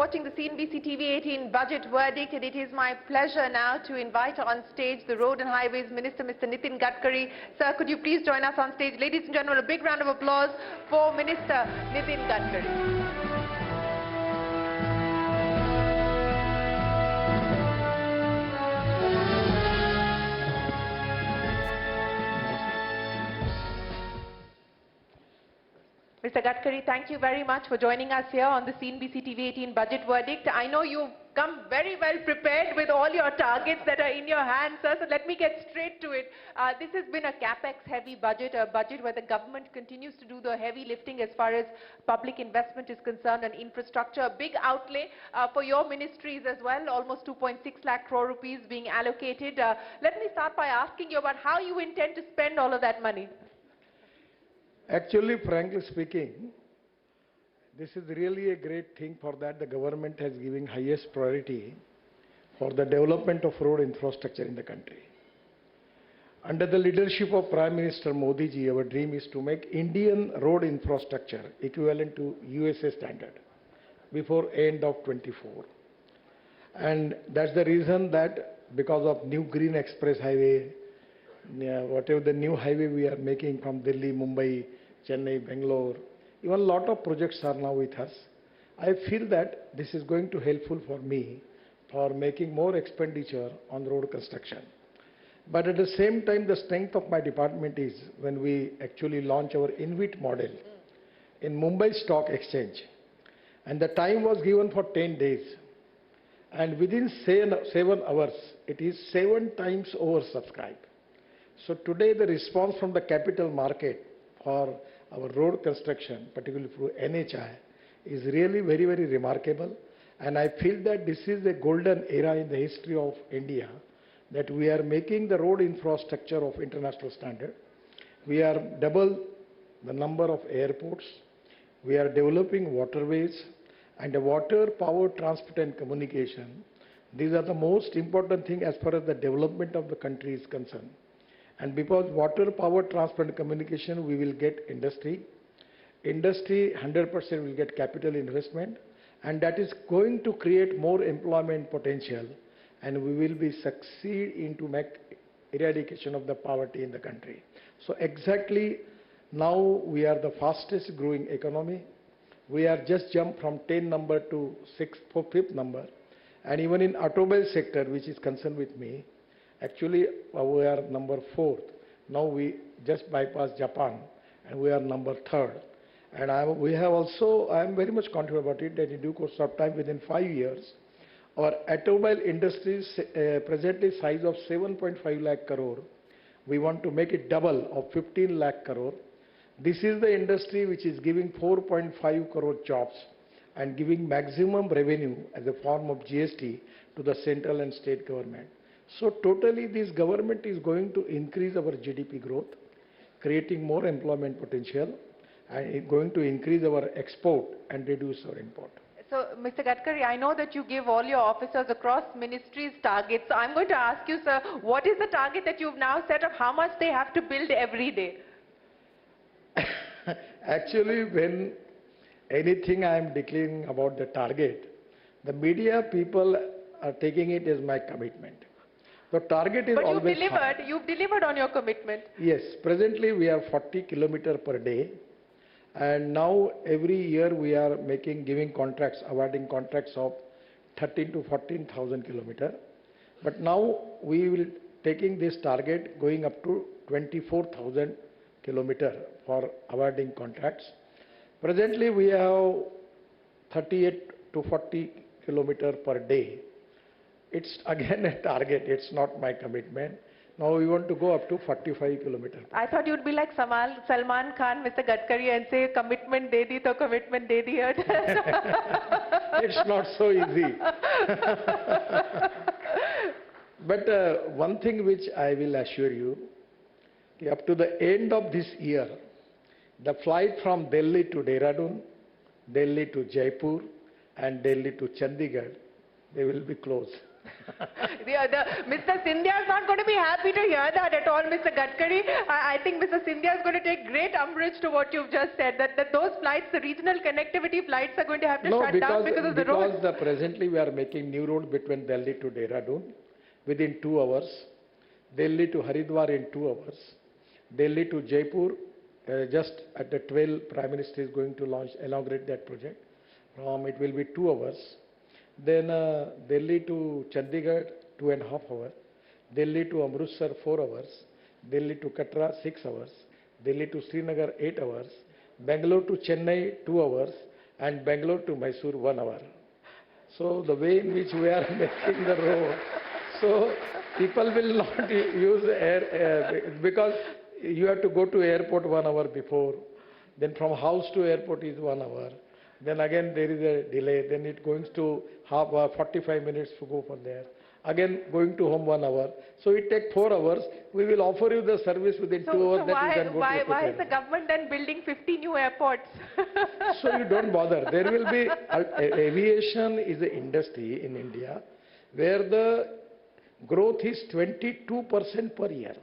watching the CNBC TV18 budget verdict, and it is my pleasure now to invite on stage the Road and Highways Minister, Mr. Nitin Gadkari. Sir, could you please join us on stage? Ladies and gentlemen, a big round of applause for Minister Nitin Gadkari. Mr. Gadkari, thank you very much for joining us here on the CNBC TV18 budget verdict. I know you've come very well prepared with all your targets that are in your hands, sir, so let me get straight to it. This has been a capex-heavy budget, a budget where the government continues to do the heavy lifting as far as public investment is concerned and infrastructure. A big outlay for your ministries as well, almost 2.6 lakh crore rupees being allocated. Let me start by asking you about how you intend to spend all of that money. Actually, frankly speaking, this is really a great thing for that the government has given highest priority for the development of road infrastructure in the country. Under the leadership of Prime Minister Modi ji, our dream is to make Indian road infrastructure equivalent to USA standard before end of 24. And that's the reason that because of new Green Express Highway, whatever the new highway we are making from Delhi, Mumbai, Chennai, Bangalore, even a lot of projects are now with us. I feel that this is going to helpful for me for making more expenditure on road construction. But at the same time, the strength of my department is when we actually launch our InvIT model in Mumbai Stock Exchange. And the time was given for 10 days. And within 7 hours, it is 7 times oversubscribed. So today the response from the capital market for our road construction, particularly through NHI, is really very, very remarkable. And I feel that this is a golden era in the history of India, that we are making the road infrastructure of international standard. We are double the number of airports. We are developing waterways and the water, power, transport and communication. These are the most important thing as far as the development of the country is concerned. And because water, power, transport and communication, we will get industry. Industry 100% will get capital investment, and that is going to create more employment potential, and we will be succeed into make eradication of the poverty in the country. So exactly now we are the fastest growing economy. We are just jumped from 10 number to 5th number, and even in automobile sector, which is concerned with me, actually, we are number 4th. Now we just bypassed Japan, and we are number 3rd. And I am very much confident about it that in due course of time, within 5 years, our automobile industry is presently size of 7.5 lakh crore. We want to make it double of 15 lakh crore. This is the industry which is giving 4.5 crore jobs and giving maximum revenue as a form of GST to the central and state government. So totally this government is going to increase our GDP growth, creating more employment potential, and going to increase our export and reduce our import. So, Mr. Gadkari, I know that you give all your officers across ministries targets. So I'm going to ask you, sir, what is the target that you've now set of how much they have to build every day? Actually, when anything I am declaring about the target, the media people are taking it as my commitment. The target is always But you've delivered on your commitment. Yes, presently we are 40 kilometers per day, and now every year we are giving contracts, awarding contracts of 13 to 14,000 kilometers. But now we will taking this target going up to 24,000 kilometers for awarding contracts. Presently we have 38 to 40 kilometers per day. It's again a target, it's not my commitment. Now we want to go up to 45 kilometers. I thought you'd be like Salman Khan, Mr. Gadkari, and say, commitment de di to commitment de diya. It's not so easy. But one thing which I will assure you, up to the end of this year, the flight from Delhi to Dehradun, Delhi to Jaipur, and Delhi to Chandigarh, they will be closed. Mr. Scindia is not going to be happy to hear that at all, Mr. Gadkari. I think Mr. Scindia is going to take great umbrage to what you've just said, that those flights, the regional connectivity flights, are going to have to shut down because of the roads. Because presently we are making new road between Delhi to Dehradun within 2 hours, Delhi to Haridwar in 2 hours, Delhi to Jaipur, just at the 12, Prime Minister is going to inaugurate that project. It will be 2 hours. Then Delhi to Chandigarh, 2.5 hours. Delhi to Amritsar, 4 hours. Delhi to Katra, 6 hours. Delhi to Srinagar, 8 hours. Bangalore to Chennai, 2 hours. And Bangalore to Mysore, 1 hour. So the way in which we are making the road, so people will not use air because you have to go to airport 1 hour before. Then from house to airport is 1 hour. Then again there is a delay. Then it goes to 45 minutes to go from there. Again going to home 1 hour. So it takes 4 hours. We will offer you the service within 2 hours. So why is the government then building 50 new airports? So you don't bother. There will be, aviation is an industry in India where the growth is 22% per year.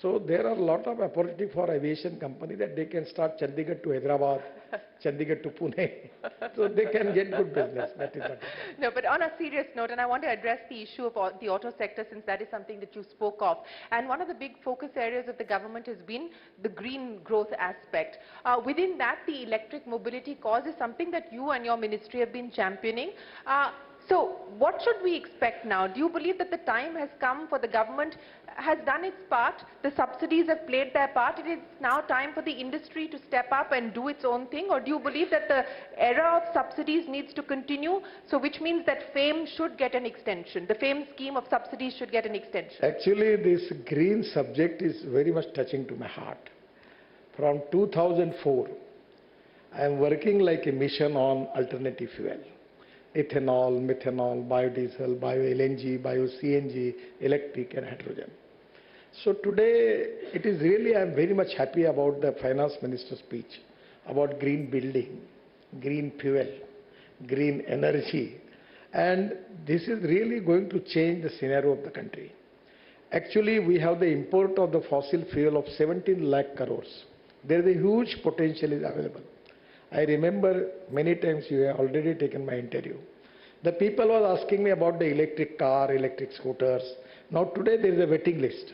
So there are a lot of opportunity for aviation company that they can start Chandigarh to Hyderabad, Chandigarh to Pune. So they can get good business. That is what. No, but on a serious note, and I want to address the issue of the auto sector since that is something that you spoke of. And one of the big focus areas of the government has been the green growth aspect. Within that, the electric mobility cause is something that you and your ministry have been championing. So what should we expect now? Do you believe that the time has come for the government has done its part, the subsidies have played their part, it is now time for the industry to step up and do its own thing? Or do you believe that the era of subsidies needs to continue, so which means that FAME should get an extension, the FAME scheme of subsidies should get an extension? Actually, this green subject is very much touching to my heart. From 2004, I am working like a mission on alternative fuel. Ethanol, methanol, biodiesel, bio-LNG, bio-CNG, electric and hydrogen. So today, it is really, I am very much happy about the finance minister's speech about green building, green fuel, green energy. And this is really going to change the scenario of the country. Actually, we have the import of the fossil fuel of 17 lakh crores. There is a huge potential is available. I remember many times you have already taken my interview. The people were asking me about the electric car, electric scooters. Now today there is a waiting list.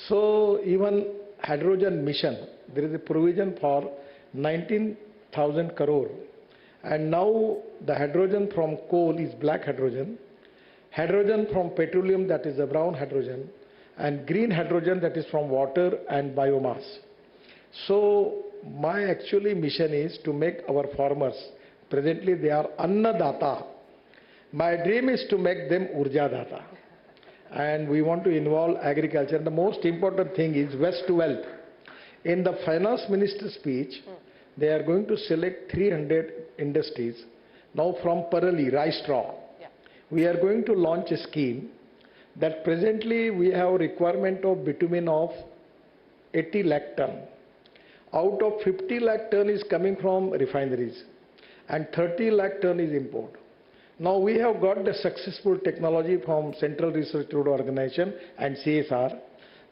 So even hydrogen mission, there is a provision for 19,000 crore. And now the hydrogen from coal is black hydrogen, hydrogen from petroleum that is a brown hydrogen, and green hydrogen that is from water and biomass. So my actually mission is to make our farmers, presently they are annadata. My dream is to make them urjadata. And we want to involve agriculture. And the most important thing is waste to wealth. In the finance minister's speech, they are going to select 300 industries. Now from Parali, rice straw, we are going to launch a scheme that presently we have a requirement of bitumen of 80 lakh ton. Out of 50 lakh ton is coming from refineries and 30 lakh ton is import. Now we have got the successful technology from Central Research Road Organization and CSR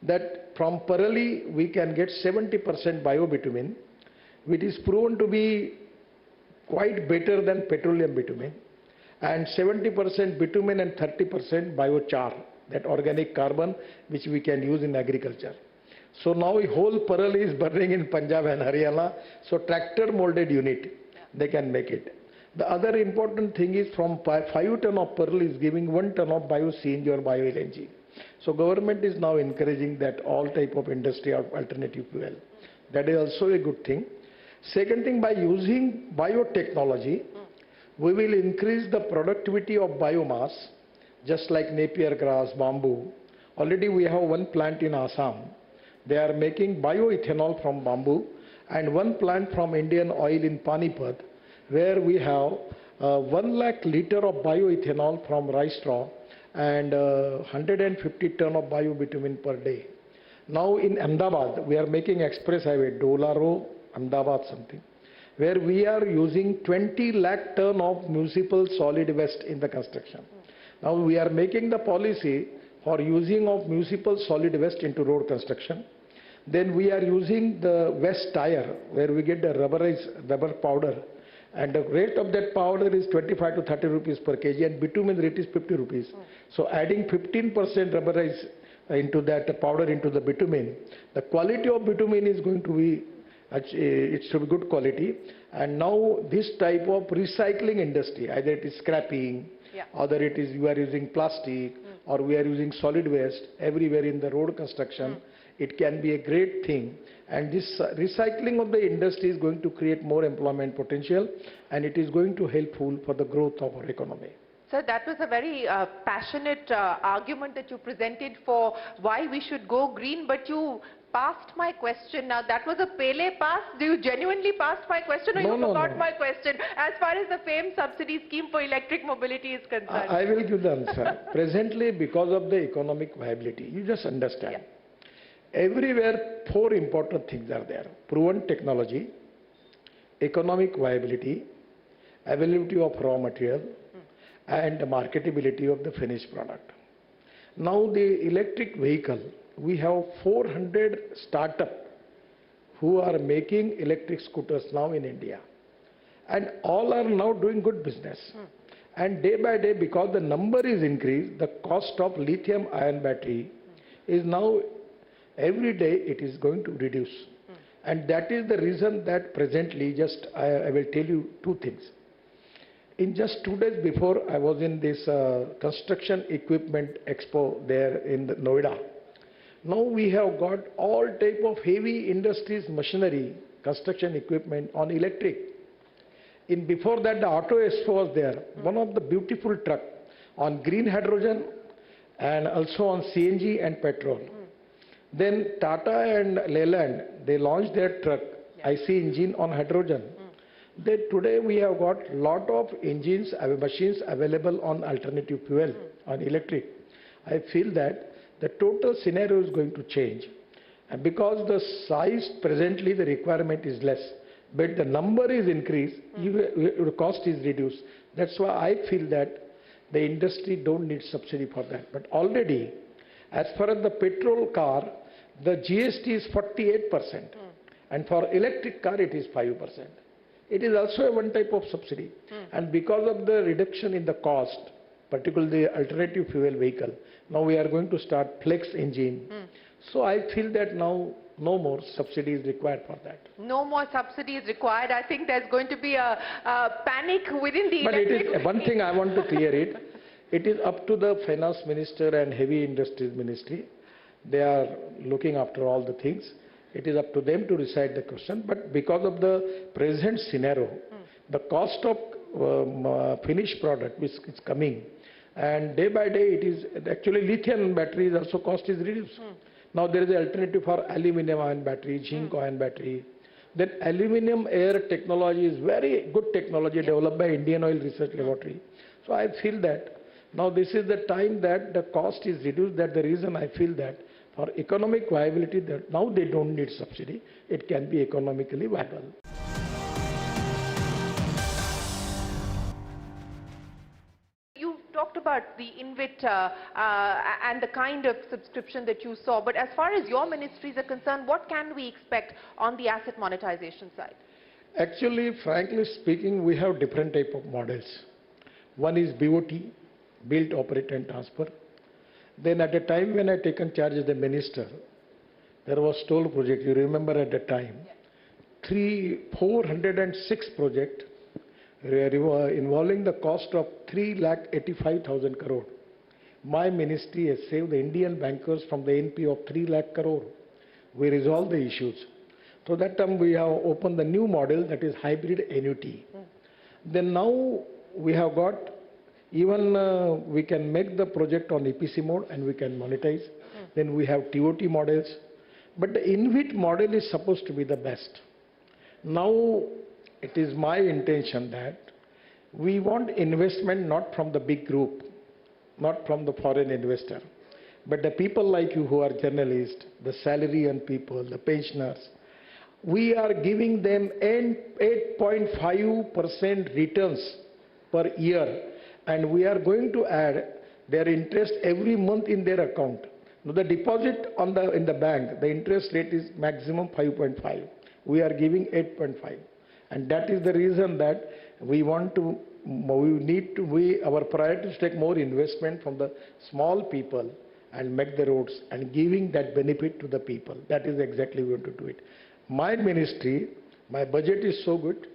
that from Parali we can get 70% bio-bitumen, which is proven to be quite better than petroleum bitumen, and 70% bitumen and 30% biochar, that organic carbon which we can use in agriculture. So now a whole Parali is burning in Punjab and Haryana, so tractor molded unit, they can make it. The other important thing is from 5 ton of Parali is giving 1 ton of bio-CNG or bio-LNG. So government is now encouraging that all type of industry or alternative fuel. That is also a good thing. Second thing, by using biotechnology, we will increase the productivity of biomass, just like Napier grass, bamboo. Already we have one plant in Assam. They are making bioethanol from bamboo, and one plant from Indian Oil in Panipat, where we have 1 lakh liter of bioethanol from rice straw and 150 ton of bio-bitumen per day. Now in Ahmedabad, we are making express highway, Dolaro, Ahmedabad something, where we are using 20 lakh ton of municipal solid waste in the construction. Now we are making the policy for using of municipal solid waste into road construction. Then we are using the waste tire where we get the rubber powder, and the rate of that powder is 25 to 30 rupees per kg, and bitumen rate is 50 rupees. So adding 15% rubberized into that powder into the bitumen, the quality of bitumen is going to be, it should be good quality. And now this type of recycling industry, either it is scrapping, either it is you are using plastic, or we are using solid waste everywhere in the road construction, it can be a great thing. And this recycling of the industry is going to create more employment potential, and it is going to helpful for the growth of our economy. Sir, that was a very passionate argument that you presented for why we should go green, but you passed my question. Now, that was a Pele pass. Do you genuinely pass my question, or you forgot my question as far as the FAME subsidy scheme for electric mobility is concerned? I will give the answer. Presently, because of the economic viability, you just understand. Everywhere, four important things are there: proven technology, economic viability, availability of raw material, and the marketability of the finished product. Now, the electric vehicle, we have 400 startups who are making electric scooters now in India, and all are now doing good business. And day by day, because the number is increased, the cost of lithium-ion battery is now every day it is going to reduce. And that is the reason that presently, just I will tell you two things. In just 2 days before, I was in this construction equipment expo there in Noida. Now we have got all type of heavy industries machinery, construction equipment on electric. Before that, the auto expo was there. One of the beautiful truck on green hydrogen and also on CNG and petrol. Then Tata and Leyland, they launched their truck, IC engine on hydrogen. Then today we have got lot of engines, machines available on alternative fuel, on electric. I feel that the total scenario is going to change. And because the size presently, the requirement is less, but the number is increased, the cost is reduced. That's why I feel that the industry don't need subsidy for that. But already, as far as the petrol car, the GST is 48%, and for electric car it is 5%. It is also a one type of subsidy. And because of the reduction in the cost, particularly the alternative fuel vehicle, now we are going to start flex engine. So I feel that now no more subsidy is required for that. No more subsidy is required. I think there's going to be a panic within the But electric... it is one thing I want to clear it. It is up to the finance minister and heavy industries ministry. They are looking after all the things. It is up to them to decide the question. But because of the present scenario, the cost of finished product which is coming, and day by day it is actually lithium batteries also cost is reduced. Now there is an alternative for aluminum ion battery, zinc ion battery. Then aluminum air technology is very good technology developed by Indian Oil Research Laboratory. So I feel that now this is the time that the cost is reduced. That's the reason I feel that for economic viability, that now they don't need subsidy. It can be economically viable. You talked about the InvIT and the kind of subscription that you saw, but as far as your ministries are concerned, what can we expect on the asset monetization side? Actually, frankly speaking, we have different type of models. One is BOT, build, operate and transfer. Then at the time when I taken charge as the minister, there was toll project. You remember at the time, 406 project involving the cost of 3,85,000 crore. My ministry has saved the Indian bankers from the NP of 3 lakh crore. We resolved the issues. So that time we have opened the new model, that is hybrid annuity. Then now we have got even we can make the project on EPC mode and we can monetize. Then we have TOT models. But the InvIT model is supposed to be the best. Now it is my intention that we want investment not from the big group, not from the foreign investor, but the people like you who are journalists, the salary and people, the pensioners. We are giving them 8.5% returns per year, and we are going to add their interest every month in their account. Now the deposit in the bank, the interest rate is maximum 5.5. We are giving 8.5. And that is the reason that our priority is to take more investment from the small people and make the roads and giving that benefit to the people. That is exactly we want to do it. My ministry, my budget is so good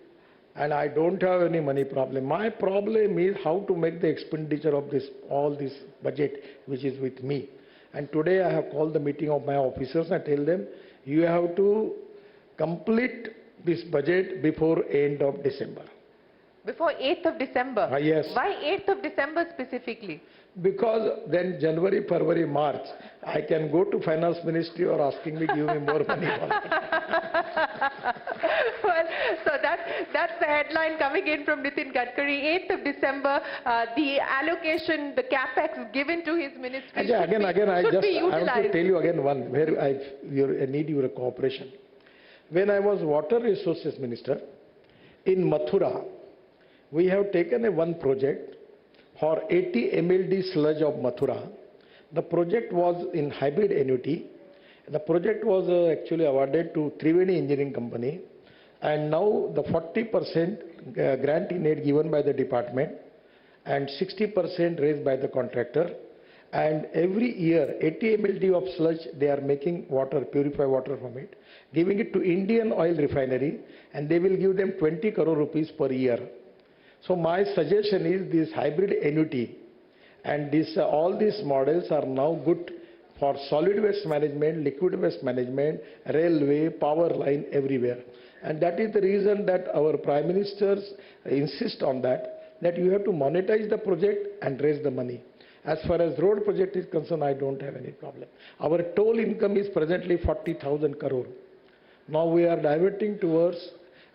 and I don't have any money problem. My problem is how to make the expenditure of all this budget which is with me. And today I have called the meeting of my officers and tell them, you have to complete this budget before end of December. Before 8th of December? Yes. Why 8th of December specifically? Because then January, February, March, I can go to finance ministry or asking me give me more money. Well, so that's the headline coming in from Nitin Gadkari. 8th of December, the allocation, the capex given to his ministry should be utilized. I have to tell you again one where I need your cooperation. When I was Water Resources Minister, in Mathura, we have taken one project for 80 MLD sludge of Mathura. The project was in hybrid annuity. The project was actually awarded to Triveni Engineering Company, and now the 40% grant in aid given by the department and 60% raised by the contractor. And every year 80 MLD of sludge they are making water, purified water from it, giving it to Indian Oil Refinery, and they will give them 20 crore rupees per year. So my suggestion is this hybrid annuity and all these models are now good for solid waste management, liquid waste management, railway, power line, everywhere. And that is the reason that our Prime Ministers insist on that you have to monetize the project and raise the money. As far as road project is concerned, I don't have any problem. Our toll income is presently 40,000 crore. Now we are diverting towards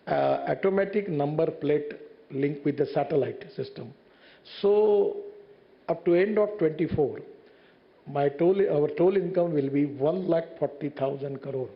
automatic number plate link with the satellite system. So up to end of 24, our toll income will be 1,40,000 crore.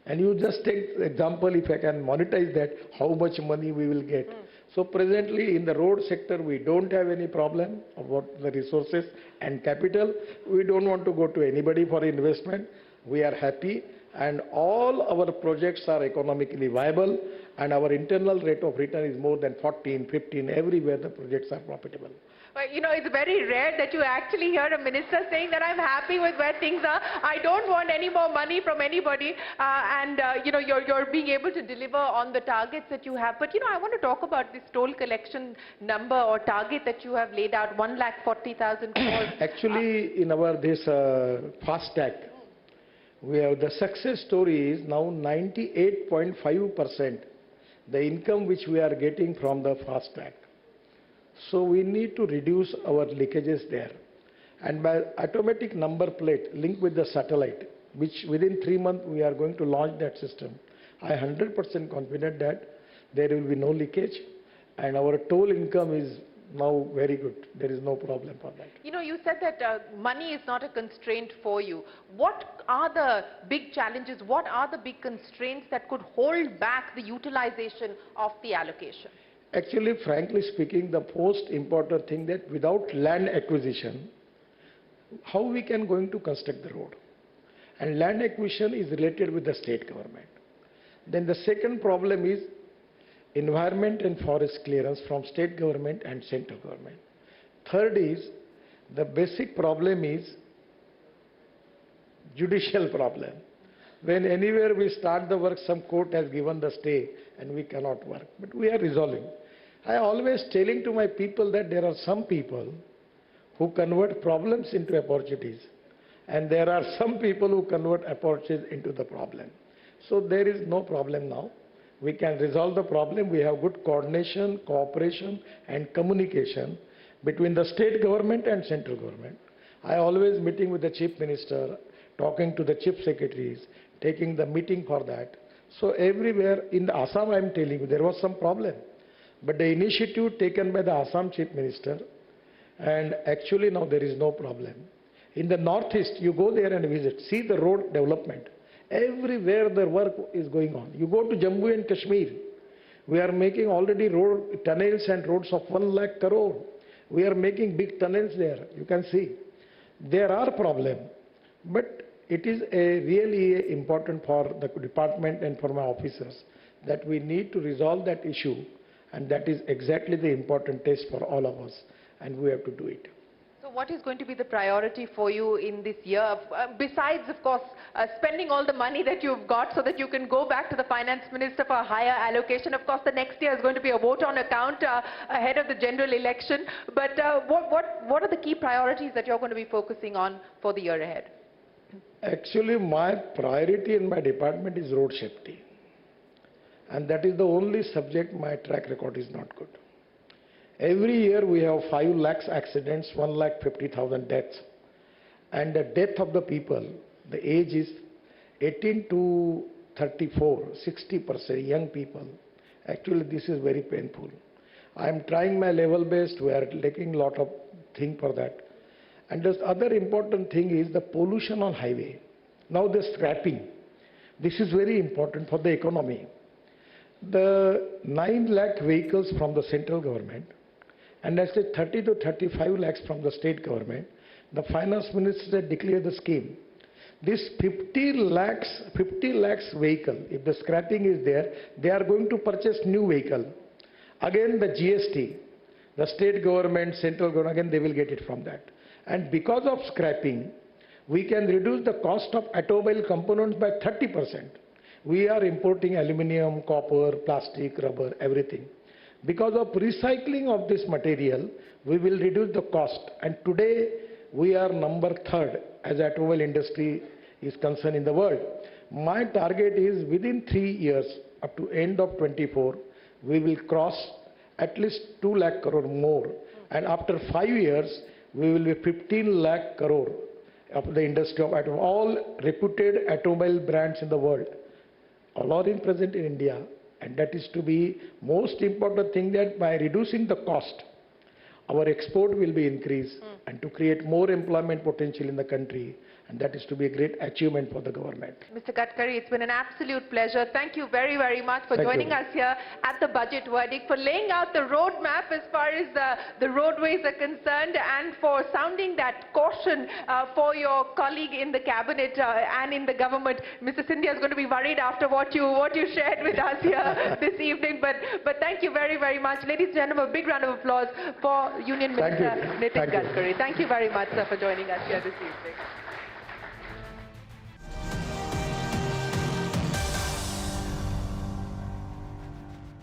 And you just take example, if I can monetize that, how much money we will get. So presently in the road sector, we don't have any problem about the resources and capital. We don't want to go to anybody for investment. We are happy and all our projects are economically viable and our internal rate of return is more than 14, 15, everywhere the projects are profitable. Well, you know, it's very rare that you actually hear a minister saying that I'm happy with where things are. I don't want any more money from anybody. You know, you're being able to deliver on the targets that you have. But, you know, I want to talk about this toll collection number or target that you have laid out, 1,40,000 crores. Actually, in our fast tag, we have the success story is now 98.5% the income which we are getting from the fast tag. So we need to reduce our leakages there. And by automatic number plate linked with the satellite, which within 3 months we are going to launch that system, I am 100% confident that there will be no leakage and our toll income is now very good. There is no problem for that. You know, you said that money is not a constraint for you. What are the big challenges? What are the big constraints that could hold back the utilization of the allocation? Actually, frankly speaking, the most important thing that without land acquisition, how we can going to construct the road? And land acquisition is related with the state government. Then the second problem is environment and forest clearance from state government and central government. Third is, the basic problem is judicial problem. When anywhere we start the work, some court has given the stay and we cannot work. But we are resolving. I always telling to my people that there are some people who convert problems into opportunities. And there are some people who convert opportunities into the problem. So there is no problem now. We can resolve the problem. We have good coordination, cooperation and communication between the state government and central government. I always meeting with the chief minister, talking to the chief secretaries, taking the meeting for that. So everywhere in the Assam, I am telling you, there was some problem. But the initiative taken by the Assam chief minister, and actually now there is no problem. In the northeast, you go there and visit, see the road development. Everywhere the work is going on. You go to Jammu and Kashmir, we are making already road tunnels and roads of 1 lakh crore. We are making big tunnels there. You can see. There are problems, but it is really important for the department and for my officers that we need to resolve that issue, and that is exactly the important test for all of us, and we have to do it. So what is going to be the priority for you in this year? Besides, of course, spending all the money that you've got so that you can go back to the finance minister for a higher allocation. Of course, the next year is going to be a vote on account ahead of the general election. But what are the key priorities that you're going to be focusing on for the year ahead? Actually, my priority in my department is road safety. And that is the only subject my track record is not good. Every year we have 5 lakhs accidents, 1,50,000 deaths. And the death of the people, the age is 18 to 34, 60% young people. Actually, this is very painful. I am trying my level best. We are taking a lot of things for that. And the other important thing is the pollution on highway. Now the scrapping. This is very important for the economy. The 9 lakh vehicles from the central government, and I said 30 to 35 lakhs from the state government, the finance minister declared the scheme. This 50 lakhs vehicle, if the scrapping is there, they are going to purchase new vehicle. Again the GST, the state government, central government, again they will get it from that. And because of scrapping, we can reduce the cost of automobile components by 30%. We are importing aluminium, copper, plastic, rubber, everything. Because of recycling of this material, we will reduce the cost. And today, we are number 3rd as automobile industry is concerned in the world. My target is within 3 years, up to end of 24, we will cross at least 2 lakh crore more. And after 5 years, we will be 15 lakh crore of the industry of automobile. All reputed automobile brands in the world. All are present in India, and that is to be most important thing, that by reducing the cost, our export will be increased and to create more employment potential in the country, and that is to be a great achievement for the government. Mr. Gadkari, it's been an absolute pleasure. Thank you very, very much for joining us here at the budget verdict, for laying out the roadmap as far as the roadways are concerned, and for sounding that caution for your colleague in the cabinet and in the government. Mr. Scindia is going to be worried after what you shared with us here this evening. But thank you very, very much. Ladies and gentlemen, a big round of applause for Union Minister Nitin Gadkari. Thank you very much, sir, for joining us here this evening.